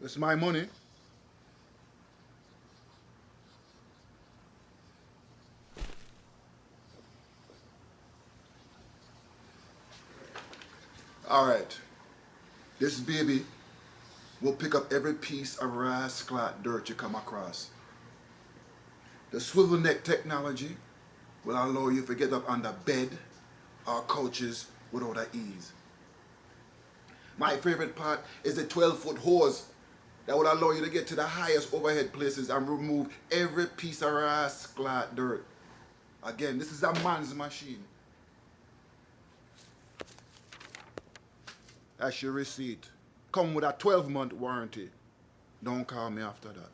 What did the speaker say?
It's my money. All right. This baby will pick up every piece of rascal dirt you come across. The swivel neck technology will allow you to get up on the bed or couches without ease. My favorite part is the 12-foot hose that will allow you to get to the highest overhead places and remove every piece of rascal dirt. Again, this is a man's machine. That's your receipt. Come with a 12-month warranty. Don't call me after that.